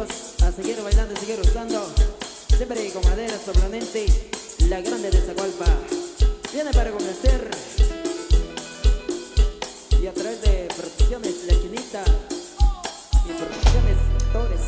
amigos, a seguir bailando y seguir gustando. Siempre con madera soplonense, la grande de Zacualpa. Viene para complacer. Y a través de Producciones La Chinita y Producciones Torres.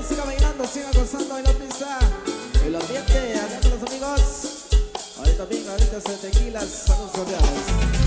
Siga bailando, siga gozando en la pista. El ambiente, acá con los amigos. Ahorita venga, ahorita se tequilas, saludos cordiales.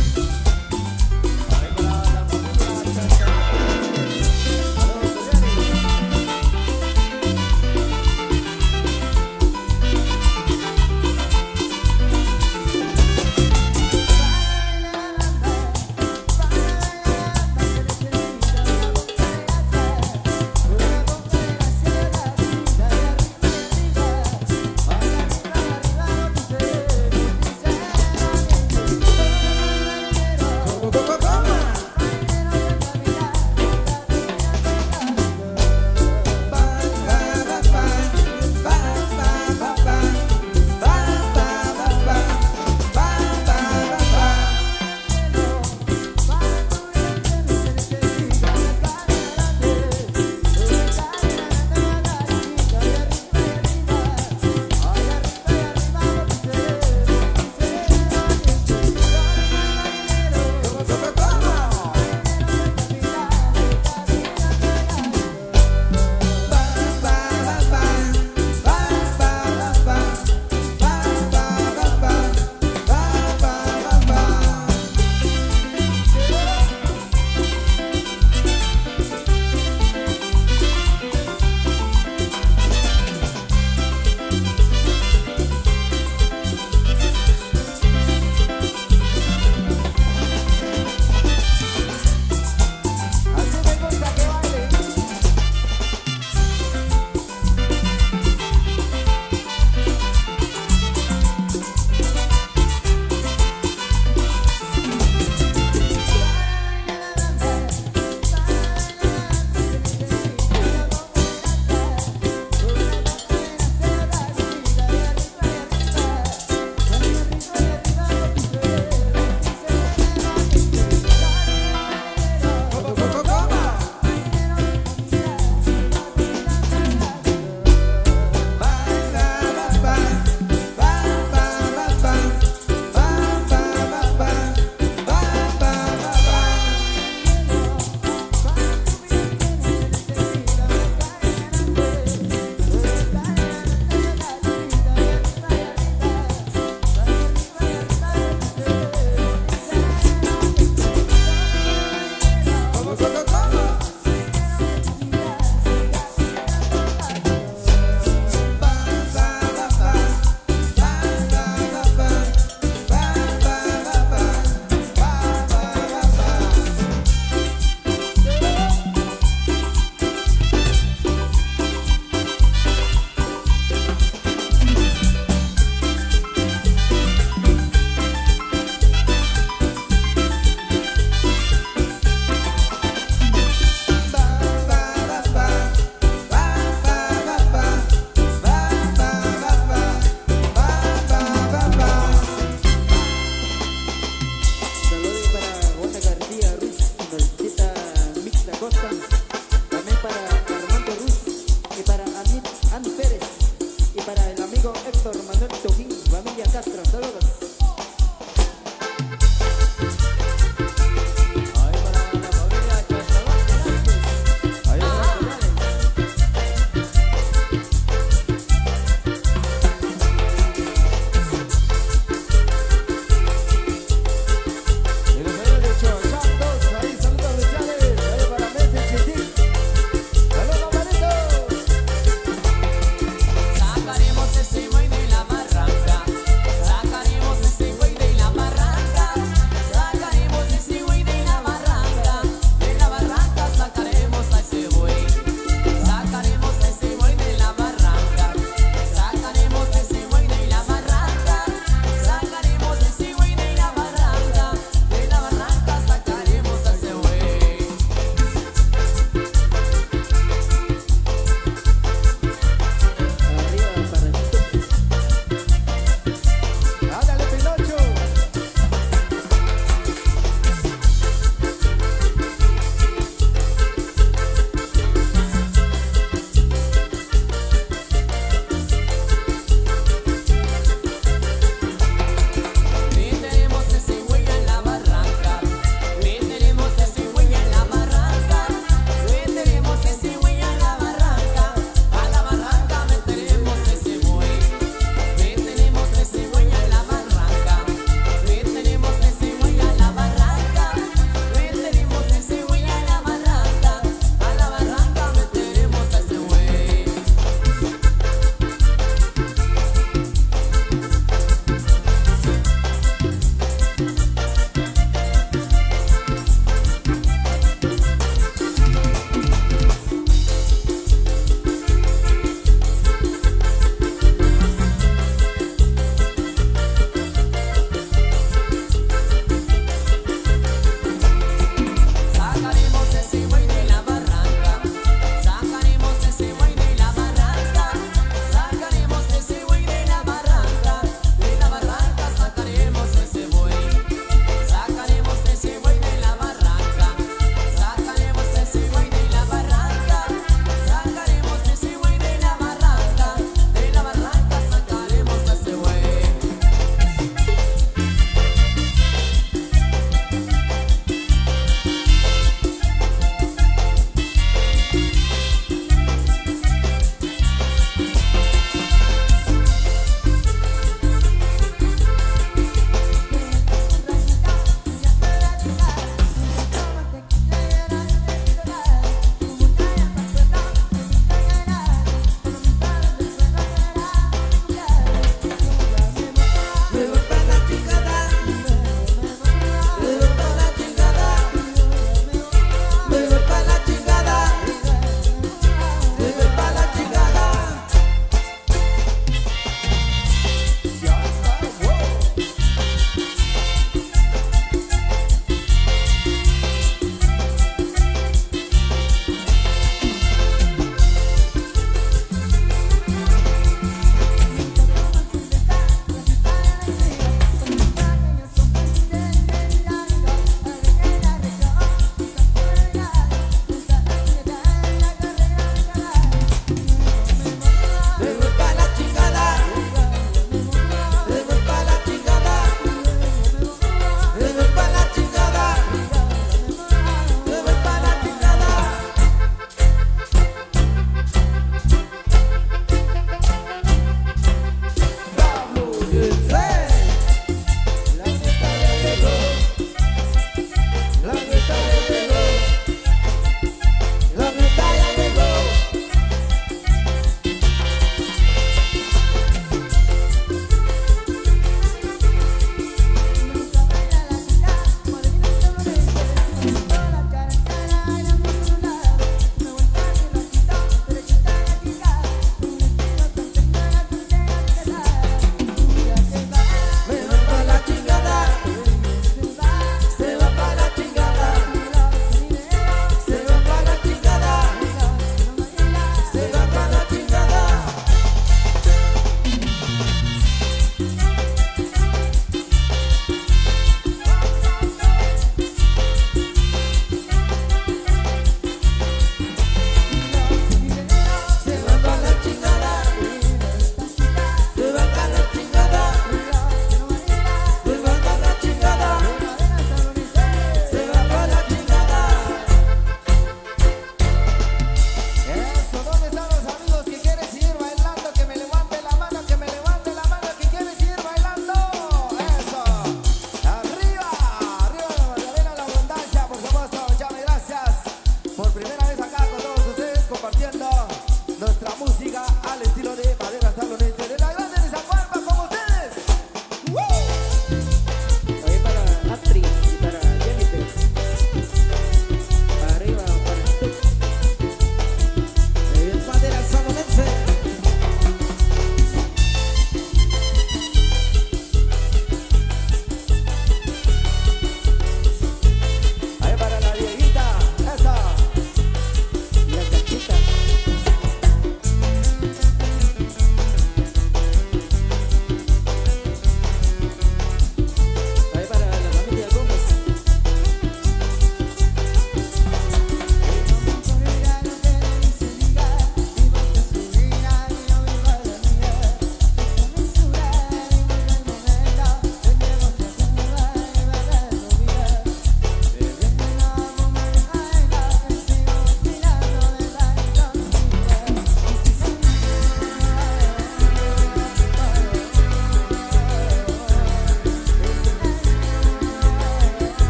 Y para el amigo Héctor Manuel Toquín, familia Castro, saludos. Ahí para la familia Castro, ahí está. Y los amigos de Chocham 2, ahí saludos especiales, ahí para Messi Chiquín. Saludos, manito. Sacaremos ese buey de la barranca, sacaremos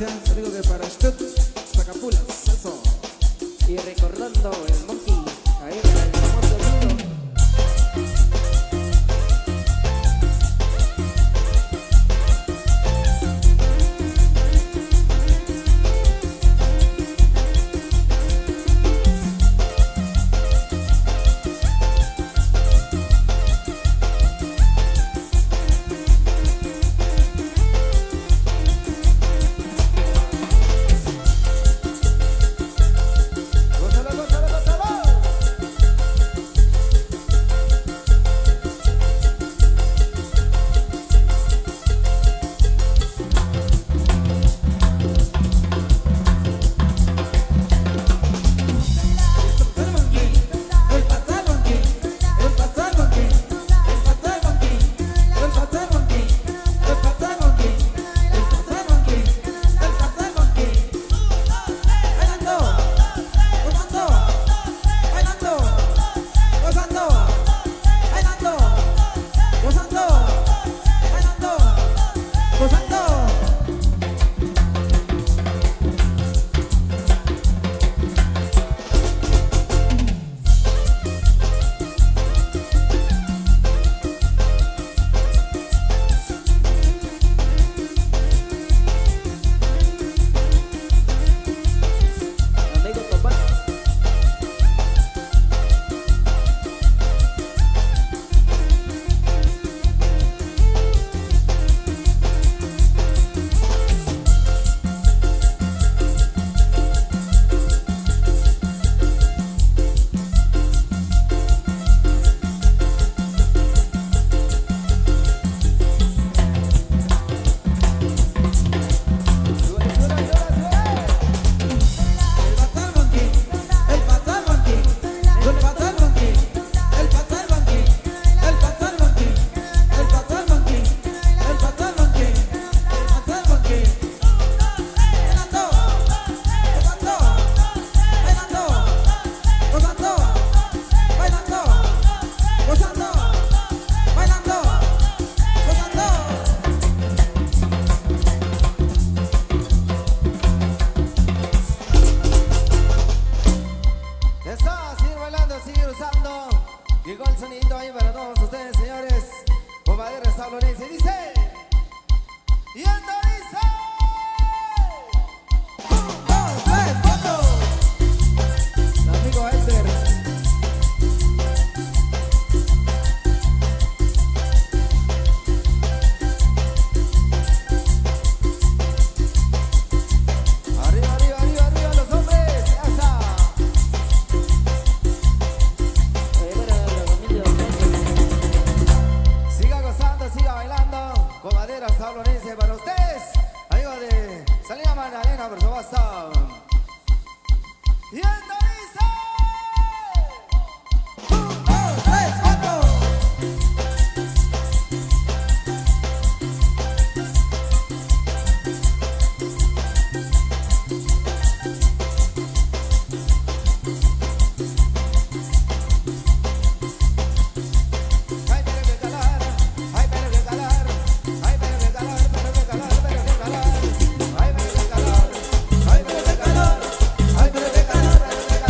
gracias. Te digo que para Stut, Zacapulas, eso. Y recordando el Monkey, ahí para el famoso Ludo. Llegó el sonido ahí para todos ustedes, señores. Bombadera Sablonense dice. Y anda dice. 1, 2, 3, 4. El amigo Elder. Arriba, arriba, arriba, arriba los hombres. Ya está. Siga gozando, siga bailando. Bombadera Sablonense para ustedes. Amigos de Salina Magdalena, por supuesto. Y anda dice. 1, 2, 3, 4. Ay, pero qué calor, ay, pero qué calor, ay, pero qué calor, pero qué calor, pero qué calor, ay, pero qué calor, ay, pero qué calor, ay, pero qué calor, pero qué calor.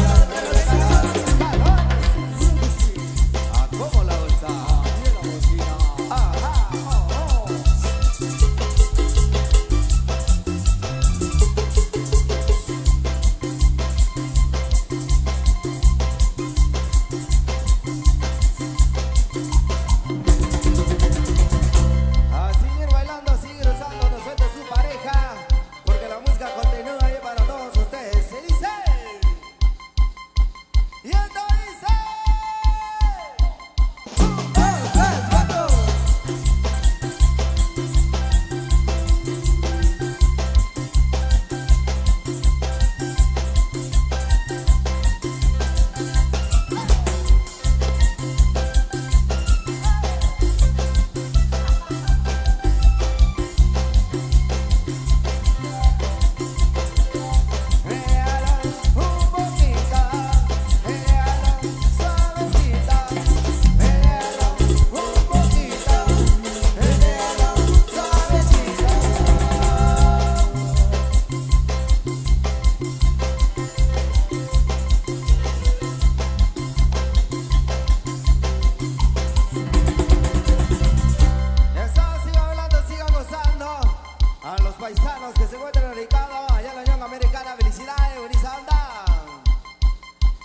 los que se encuentran radicados allá en la Unión Americana. Felicidades, bonita onda.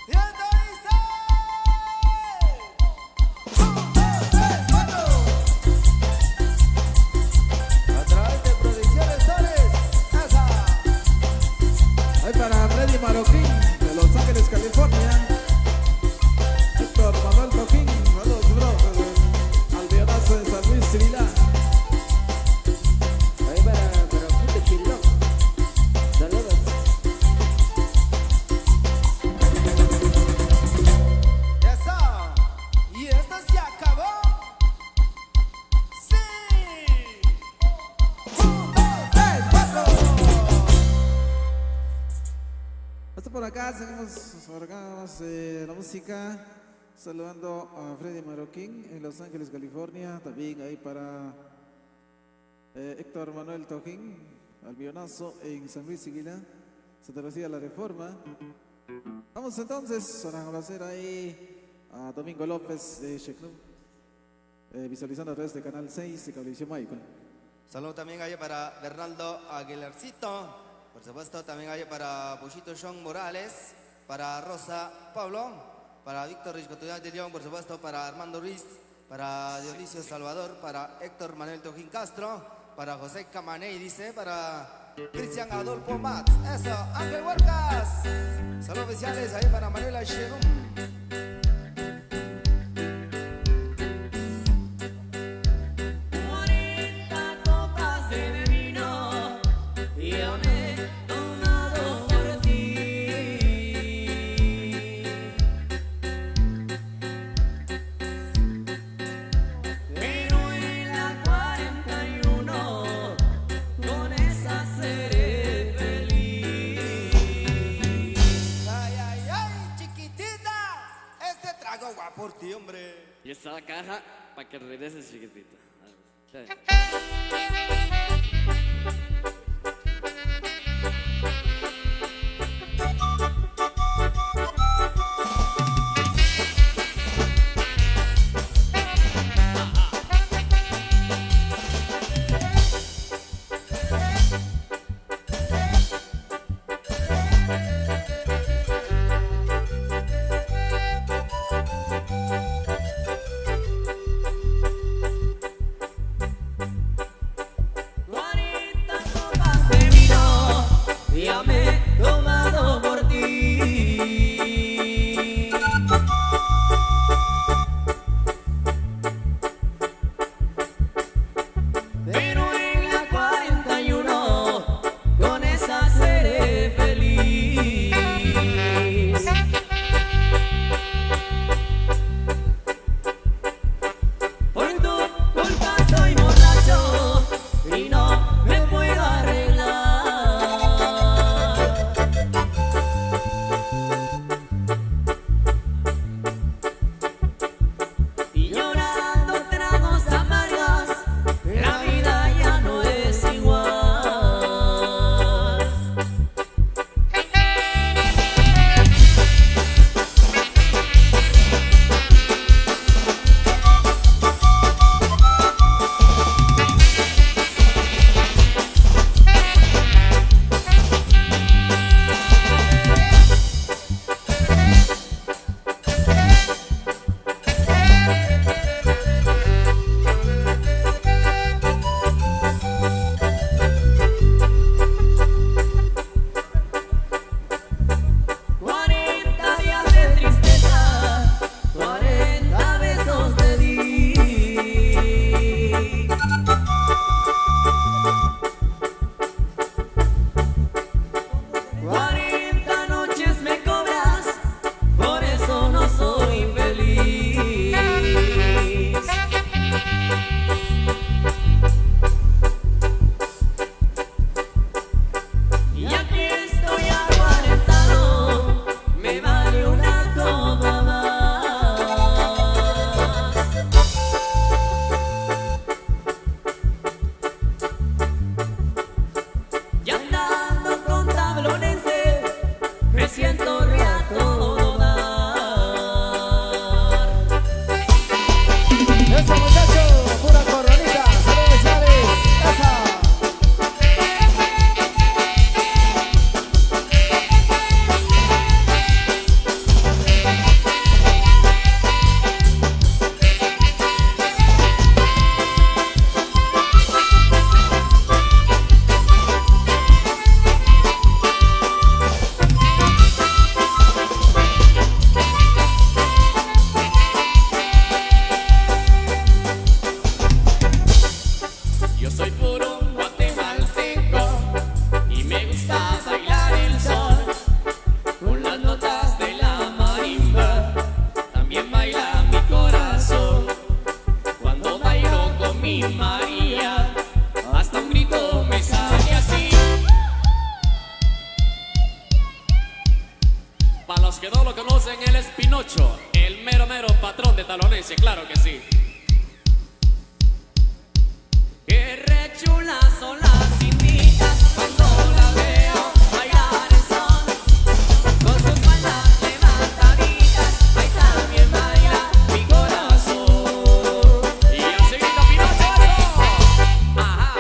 Y esto dice: 1, 2, 3, 4. A través de Producciones Torres. Esa. Ahí para Freddy Marroquín de Los Ángeles, California. Héctor Manuel Toquín, saludos bro, al Bionazo de San Luis Sibila. Ahí para Pute Chilón. Saludos. Eso. Y esto se acabó. Sí. 1, 2, 3, 4. Hasta por acá, seguimos organos la música, saludando a Freddy Marroquín en Los Ángeles, California, también ahí para Héctor Manuel Toquín, al Bionazo en San Luis Sibila, Santa Lucía La Reforma. Vamos entonces a conocer ahí a Domingo López de Sheknum, visualizando a través de Canal 6 de Cablevisión Michael. Saludos también ahí para Bernardo Aguilarcito. Por supuesto, también hay para Puchito Sean Morales, para Rosa Pablo, para Víctor Riscotuyán de León, por supuesto, para Armando Ruiz, para Dionisio Salvador, para Héctor Manuel Toquín Castro, para José Camaney, dice, para Cristian Adolfo Mats, eso, Ángel Huercas. Saludos especiales ahí para Manuela Cherum. 40 copas de vino y yo me he tomado por ti. Pero en la 41 con esa seré feliz. Ay, ay, ay, chiquitita, este trago va por ti, hombre. Y esta la caja para que regreses chiquitita. Sí. conocen, él es Pinocho, el mero mero patrón de Talonesia, claro que sí. Qué re chulas son las inditas cuando la veo bailar el son. Con sus faldas levantaditas, ahí también baila mi corazón. Y así grita Pinocho eso. Ajá.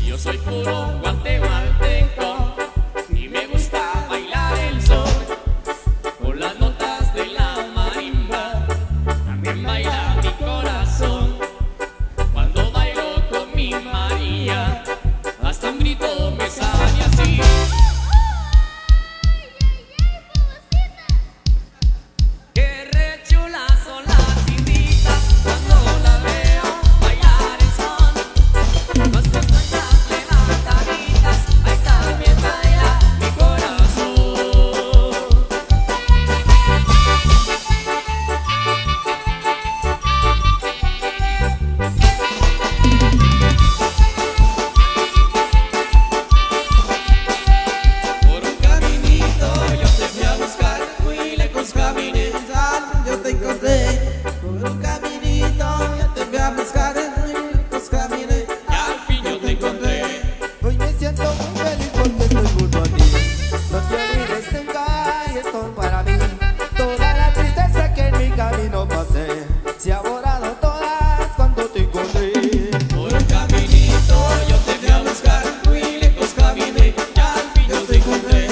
Yo soy puro guatemalteco y me gusta bailar el son con las notas de la marimba. También baila mi corazón cuando bailo con mi María. Hasta un grito me sale así. Qué re chulas son las inditas cuando la veo bailar el son. Con sus faldas levantaditas, ahí también baila mi corazón. Por un caminito yo te fui a buscar, muy lejos caminé, yo te encontré. Por un caminito yo te fui a buscar, muy lejos caminé, Y al fin yo te encontré. Hoy me siento muy feliz porque estoy junto a ti. No te olvides nunca y esto para mí. Toda la tristeza que en mi camino pasé se ha borrado todas cuando te encontré. Por un caminito yo te fui a buscar, muy lejos caminé, y al fin yo te encontré.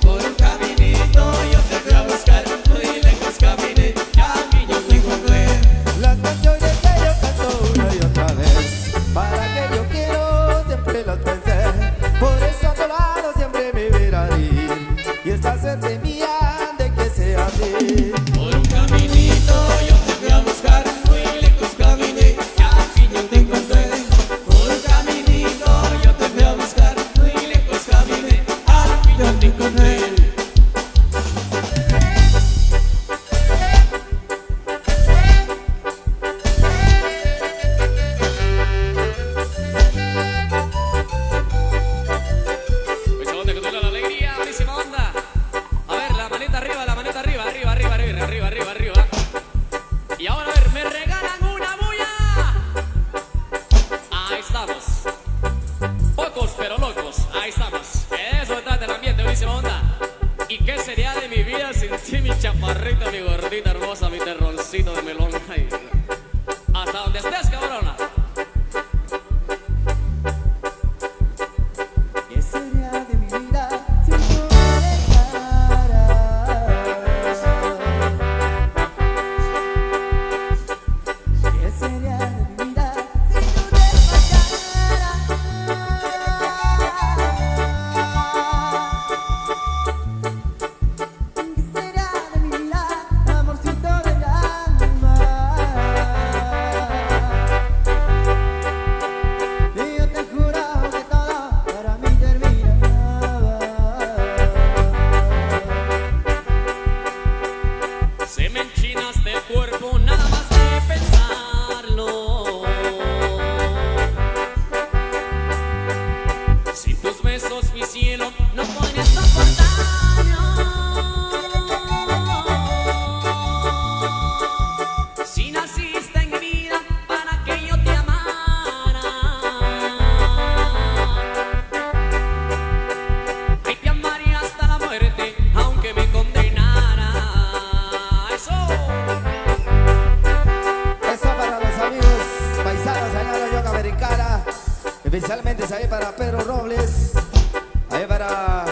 Por un caminito yo te fui a buscar, muy lejos caminé, y al fin yo te encontré. Las canciones que yo canto una y otra vez, para que yo quiero siempre las pensé. Por eso a tu lado siempre me verá ir y esta suerte mía de que sea así. Por un caminito yo te fui a buscar, muy lejos caminé, y al fin yo te encontré. Por un caminito yo te fui a buscar, muy lejos caminé, al fin yo te encontré. Mucha onda, que toda la alegría, buenísima onda. A ver, la manita arriba, arriba, arriba, arriba, arriba, arriba, arriba. Y ahora a ver, me regalan una bulla. Ahí estamos. Pocos pero locos, ahí estamos. Eso trata el ambiente, buenísima onda. ¿Y qué sería de mi vida sin ti, mi chaparrita, mi gordita hermosa, mi terroncito de melón? Ay, hasta donde estés, cabrona. ¿Qué sería de mi vida si tú me dejaras? ¿Qué sería de mi vida si tú te marcharas? ¿Qué sería de mi vida, amorcito del alma? Y yo te juro que todo para mí terminaba. Se me enchinas del cuerpo nada más de pensarlo. Sin tus besos, mi cielo, no podría soportarlo. Si naciste en mi vida para que yo te amara y te amaría hasta la muerte, aunque me condenara. Eso. Eso para los amigos paisanos allá en la Yoga Americana, especialmente ahí para Pedro Robles, ahí para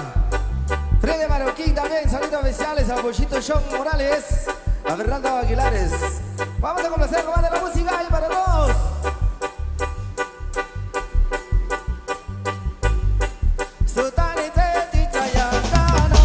Freddy Marroquín también, saludos especiales a Pochito Sean Morales, a Fernando Aguilares. Vamos a complacer nomás de la música ahí para todos. Sultani te tichayantano.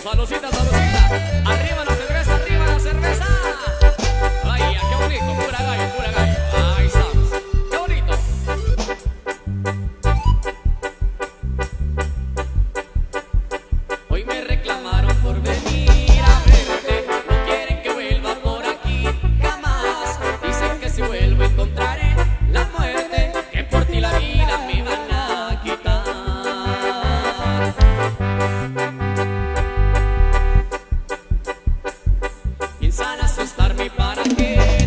Salucita, salucita. Arriba la cerveza, arriba la cerveza. Ay, qué bonito, pura gallo, pura gallo. Ahí estamos. Qué bonito. Hoy me reclamaron por venir a verte. No quieren que vuelva por aquí jamás. Dicen que si vuelvo encontraré la muerte, que por ti la vida me van a quitar. Piensan asustarme para que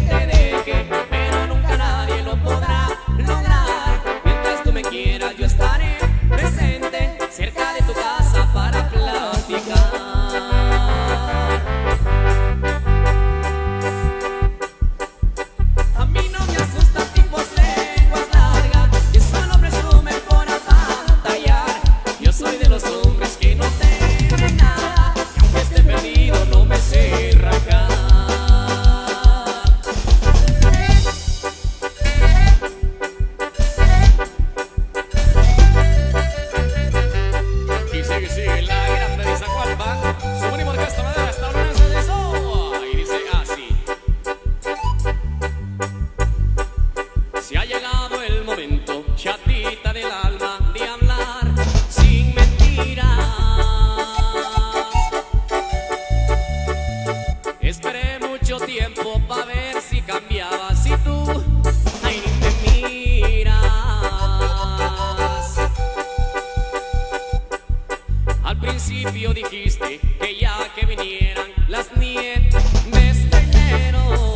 te deje, pero nunca nadie lo podrá lograr. Mientras tú me quieras yo estaré presente cerca de tu casa para platicar. A mí no me asustan tipos lenguas largas que solo presumen por apantallar. Yo soy de los hombres que no temen nada, que aunque esté perdido no me sé rajar. Y sigue la grande de Zacualpa, su única orquesta madera estadounidense de eso. Y dice así: se ha llegado el momento, chatita del alma, de hablar sin mentiras. Esperé mucho tiempo para ver si cambiabas y tú ay, ni me miras. Al principio dijiste que ya que vinieran las nieves de enero.